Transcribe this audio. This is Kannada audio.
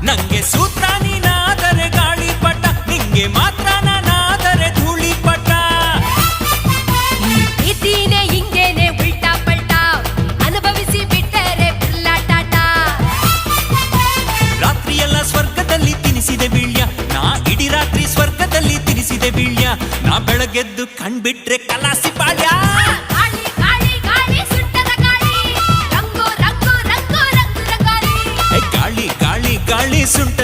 ನಂಗೆ ಸೂತ್ರ ನೀನಾದರೆ ಗಾಳಿಪಟ, ನಿಂಗೆ ಮಾತ್ರ ನಾನಾದರೆ ಧೂಳಿಪಟ. ಪ್ರೀತಿನೇ ಹಿಂಗೇನೆ ಉಲ್ಟಾ ಪಲ್ಟಾ, ಅನುಭವಿಸಿ ಬಿಟ್ಟರೆ ಟಾಟ. ರಾತ್ರಿಯೆಲ್ಲ ಸ್ವರ್ಗದಲ್ಲಿ ತಿನಿಸಿದೆ ಬೀಳ್ಯ, ನಾ ಇಡೀ ರಾತ್ರಿ ಸ್ವರ್ಗದಲ್ಲಿ ತಿನಿಸಿದೆ ಬೀಳ್ಯ. ನಾ ಬೆಳಗೆದ್ದು ಕಣ್ಬಿಟ್ರೆ ಕಲಾಸಿ ಪಾಳ್ಯ. ಗಾಳಿ ಗಾಳಿ ಗಾಳಿ ಸುಟ್ಟದ ಗಾಳಿ, ರಂಗು ರಂಗು ರಂಗು ರಂಗು ರಂಗಾಲಿ. ಗಾಳಿ ಗಾಳಿ ಗಾಳಿ ಸುಂಟ